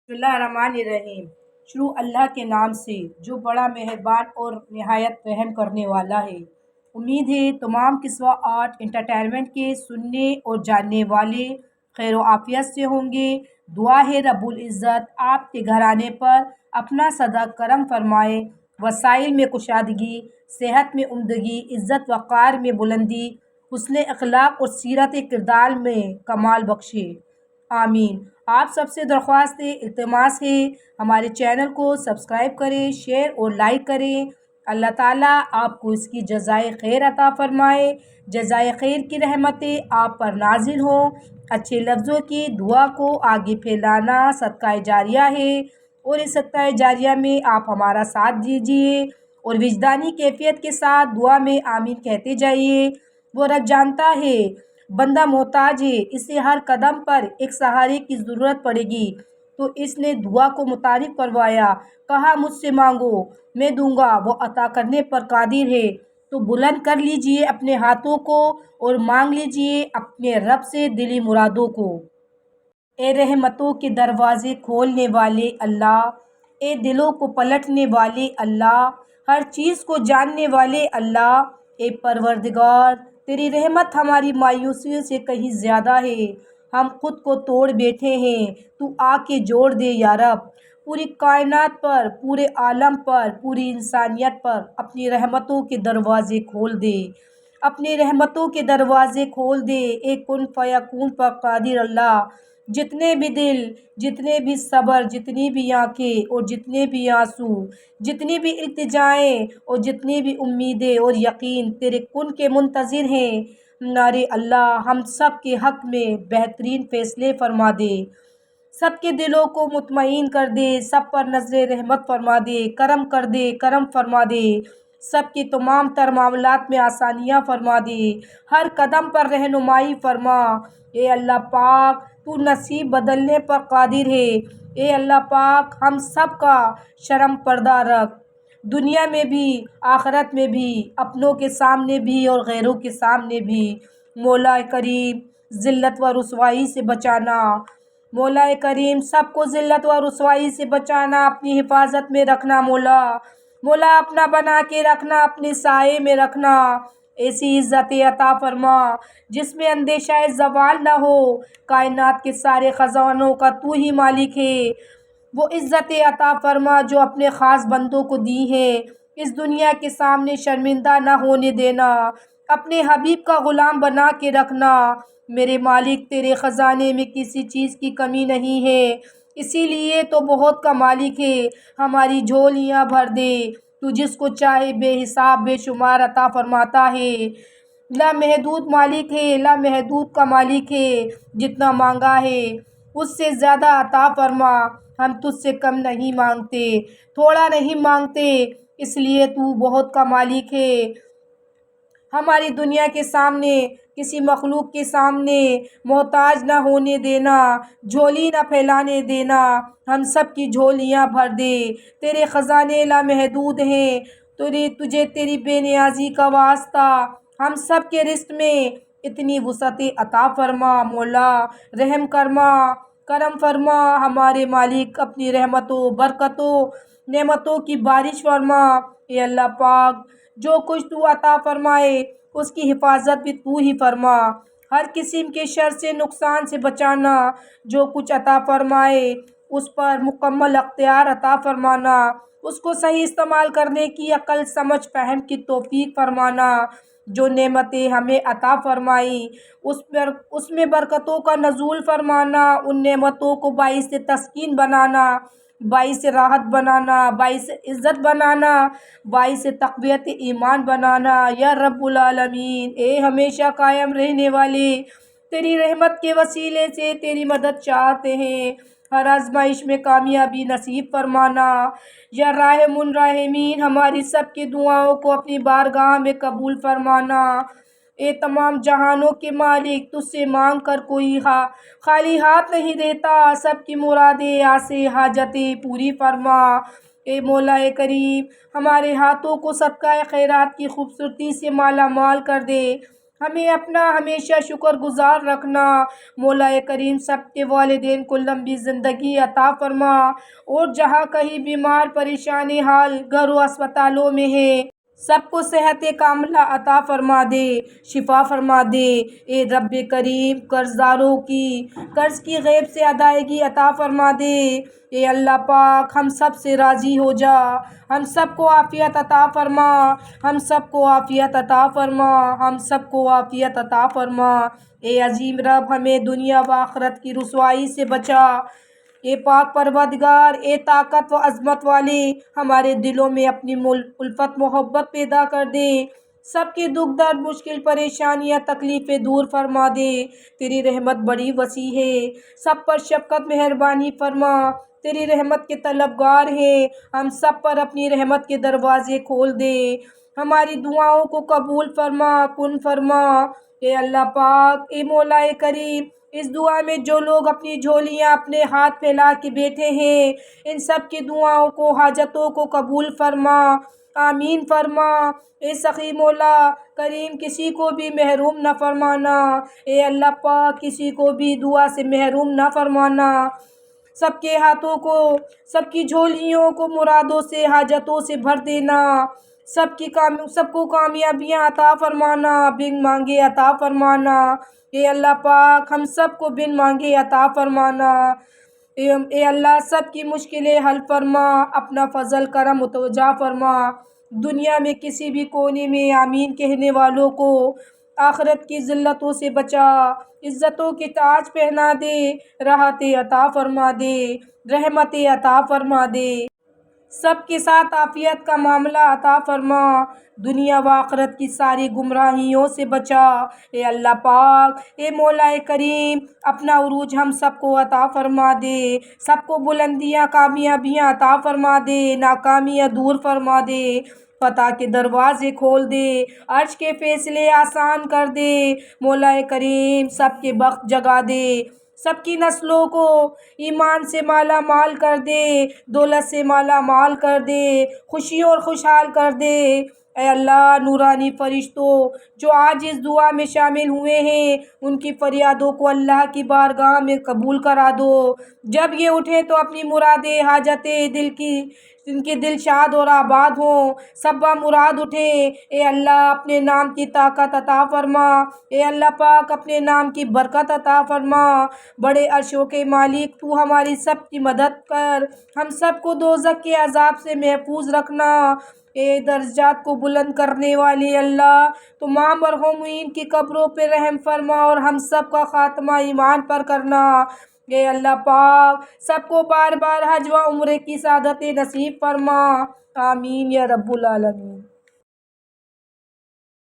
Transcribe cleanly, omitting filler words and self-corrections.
बिस्मिल्लाहिर्रहमानिर्रहीम। शुरू अल्लाह के नाम से जो बड़ा मेहरबान और नहायत रहम करने वाला है। उम्मीद है तमाम किस्वा आर्ट इंटरटेनमेंट के सुनने और जानने वाले खैर आफियत से होंगे। दुआ है रब्बुल इज़्ज़त आपके घराने पर अपना सदा करम फरमाए, वसाइल में कुशादगी, सेहत में उम्दगी, इज़्ज़त वक़ार में बुलंदी, हुस्न अखलाक और सीरत किरदार में कमाल बख्शे। आमीन। आप सबसे दरख्वास्त है, इल्तिमास है, हमारे चैनल को सब्सक्राइब करें, शेयर और लाइक करें। अल्लाह ताला आपको इसकी जज़ाए खैर अता फ़रमाए। जज़ाए खैर की रहमतें आप पर नाजिल हों। अच्छे लफ्ज़ों की दुआ को आगे फैलाना सदका जारिया है, और इस सदका जारिया में आप हमारा साथ दीजिए और विजदानी कैफियत के साथ दुआ में आमीन कहते जाइए। वो रब जानता है बंदा मोहताज है, इसे हर कदम पर एक सहारे की ज़रूरत पड़ेगी, तो इसने दुआ को मुतारिफ करवाया। कहा मुझसे मांगो मैं दूंगा, वो अता करने पर कादिर है। तो बुलंद कर लीजिए अपने हाथों को और मांग लीजिए अपने रब से दिली मुरादों को। ए रहमतों के दरवाज़े खोलने वाले अल्लाह, ए दिलों को पलटने वाले अल्लाह, हर चीज़ को जानने वाले अल्लाह, ए परवरदिगार तेरी रहमत हमारी मायूसियों से कहीं ज़्यादा है। हम खुद को तोड़ बैठे हैं, तू आके जोड़ दे या रब। पूरी कायनात पर, पूरे आलम पर, पूरी इंसानियत पर अपनी रहमतों के दरवाज़े खोल दे, अपनी रहमतों के दरवाज़े खोल दे। एक कुन फयाकून पर कादिर अल्लाह, जितने भी दिल, जितने भी सब्र, जितनी भी आंखें और जितने भी आंसू, जितनी भी इल्तिजाएं और जितनी भी उम्मीदें और यकीन तेरे कुन के मुंतज़िर हैं, नारे अल्लाह हम सब के हक़ में बेहतरीन फ़ैसले फरमा दे, सबके दिलों को मुतमईन कर दे, सब पर नज़र रहमत फरमा दे, करम कर दे, करम फरमा दे, सबके तमाम तर मामलात में आसानियाँ फरमा दे, हर कदम पर रहनुमाई फरमा। ए अल्लाह पाक तू नसीब बदलने पर कादिर है। ए अल्लाह पाक हम सब का शर्म पर्दा रख, दुनिया में भी आखिरत में भी, अपनों के सामने भी और गैरों के सामने भी। मौला करीम ज़िल्लत व रुसवाई से बचाना, मौला करीम सबको ज़िल्लत व रुसवाई से बचाना, अपनी हिफाजत में रखना। मौला मौला अपना बना के रखना, अपने साए में रखना। ऐसी इज़्ज़त अता फरमा जिसमें अंदेशा ज़वाल न हो। कायनात के सारे ख़जानों का तू ही मालिक है। वो इज़्ज़त अता फरमा जो अपने ख़ास बंदों को दी है। इस दुनिया के सामने शर्मिंदा न होने देना, अपने हबीब का ग़ुलाम बना के रखना। मेरे मालिक तेरे ख़जाने में किसी चीज़ की कमी नहीं है, इसीलिए तो बहुत का मालिक है। हमारी झोलियाँ भर दे, तू जिसको चाहे बेहिसाब बेशुमार अता फरमाता है। लामहदूद मालिक है, लामहदूद का मालिक है। जितना मांगा है उससे ज़्यादा अता फरमा। हम तुझसे कम नहीं मांगते, थोड़ा नहीं मांगते, इसलिए तू बहुत का मालिक है। हमारी दुनिया के सामने, किसी मखलूक के सामने मोहताज ना होने देना, झोली ना फैलाने देना। हम सब की झोलियाँ भर दे, तेरे ख़जाने लामहदूद हैं। तुझे तेरी बेनियाजी का वास्ता, हम सब के रिज़्क़ में इतनी वुसअत अता फरमा। मौला रहम करमा, करम फरमा। हमारे मालिक अपनी रहमतों, बरकतों, नेमतों की बारिश फरमा। ए अल्लाह पाक जो कुछ तू अता फरमाए उसकी हिफाजत भी तू ही फरमा। हर किस्म के शर से, नुकसान से बचाना। जो कुछ अता फरमाए उस पर मुकम्मल अख्तियार अता फरमाना, उसको सही इस्तेमाल करने की अक्ल समझ फ़हम की तौफीक फरमाना। जो नेमतें हमें अता फरमाई उसमें बरकतों का नज़ूल फरमाना। उन नेमतों को बाइस तस्कीन बनाना, बाइस राहत बनाना, बाइस इज़्ज़त बनाना, बाइस तक़वियत ईमान बनाना। या रब्बुल आलमीन ए हमेशा कायम रहने वाले, तेरी रहमत के वसीले से तेरी मदद चाहते हैं। हर आज़माइश में कामयाबी नसीब फरमाना। या राहिमुन राहिमीन हमारी सब की दुआओं को अपनी बारगाह में कबूल फरमाना। ए तमाम जहानों के मालिक तुझसे मांग कर कोई खाली हाथ नहीं देता, सबकी मुरादें आसे हाजतें पूरी फरमा। ए मौला करीम हमारे हाथों को सदका खैरात की खूबसूरती से माला माल कर दे, ہمیں اپنا ہمیشہ شکر گزار رکھنا۔ مولا کریم سب کے والدین کو لمبی زندگی عطا فرما، اور جہاں کہیں بیمار پریشان حال گھروں اسپتالوں میں ہے، سب کو صحت کاملہ عطا فرما دے، شفا فرما دے۔ اے رب کریم قرض داروں کی قرض کی غیب سے ادائیگی عطا فرما دے۔ اے اللہ پاک ہم سب سے راضی ہو جا، ہم سب کو عافیت عطا فرما، ہم سب کو عافیت عطا فرما، ہم سب کو عافیت عطا فرما۔ اے عظیم رب ہمیں دنیا و آخرت کی رسوائی سے بچا۔ اے پاک پروردگار، اے طاقت و عظمت والے، ہمارے دلوں میں اپنی الفت محبت پیدا کر دے، سب کے دکھ درد مشکل پریشانیاں تکلیفیں دور فرما دے۔ تیری رحمت بڑی وسیع ہے، سب پر شفقت مہربانی فرما، تیری رحمت کے طلبگار ہیں، ہم سب پر اپنی رحمت کے دروازے کھول دے، ہماری دعاؤں کو قبول فرما، کن فرما۔ اے اللہ پاک، اے مولا کریم، اس دعا میں جو لوگ اپنی جھولیاں اپنے ہاتھ پھیلا کے بیٹھے ہیں، ان سب کی دعاؤں کو حاجتوں کو قبول فرما، آمین فرما۔ اے سخی مولا کریم کسی کو بھی محروم نہ فرمانا، اے اللہ پاک کسی کو بھی دعا سے محروم نہ فرمانا، سب کے ہاتھوں کو، سب کی جھولیوں کو مرادوں سے حاجتوں سے بھر دینا، سب کو کامیابیاں عطا فرمانا، بن مانگے عطا فرمانا۔ اے اللہ پاک ہم سب کو بن مانگے عطا فرمانا۔ اے اللہ سب کی مشکلیں حل فرما، اپنا فضل کرم متوجہ فرما، دنیا میں کسی بھی کونے میں آمین کہنے والوں کو آخرت کی ذلتوں سے بچا، عزتوں کے تاج پہنا دے، راحتیں عطا فرما دے، رحمتیں عطا فرما دے، سب کے ساتھ عافیت کا معاملہ عطا فرما، دنیا و آخرت کی ساری گمراہیوں سے بچا۔ اے اللہ پاک، اے مولا کریم، اپنا عروج ہم سب کو عطا فرما دے، سب کو بلندیاں کامیابیاں عطا فرما دے، ناکامیاں دور فرما دے، فتح کے دروازے کھول دے، عرش کے فیصلے آسان کر دے، مولا کریم سب کے بخت جگا دے، سب کی نسلوں کو ایمان سے مالا مال کر دے، دولت سے مالا مال کر دے، خوشیوں اور خوشحال کر دے۔ اے اللہ نورانی فرشتوں جو آج اس دعا میں شامل ہوئے ہیں، ان کی فریادوں کو اللہ کی بارگاہ میں قبول کرا دو، جب یہ اٹھیں تو اپنی مرادیں حاجتیں ان کے دل شاد اور آباد ہوں، سب مراد اٹھیں۔ اے اللہ اپنے نام کی طاقت عطا فرما، اے اللہ پاک اپنے نام کی برکت عطا فرما، بڑے عرشوں کے مالک تو ہماری سب کی مدد کر، ہم سب کو دوزخ کے عذاب سے محفوظ رکھنا۔ اے درجات کو بلند کرنے والے اللہ، تمام مرحومین کی قبروں پہ رحم فرما اور ہم سب کا خاتمہ ایمان پر کرنا۔ اے اللہ پاک سب کو بار بار حج و عمرے کی سعادت نصیب فرما، آمین یا رب العالمین۔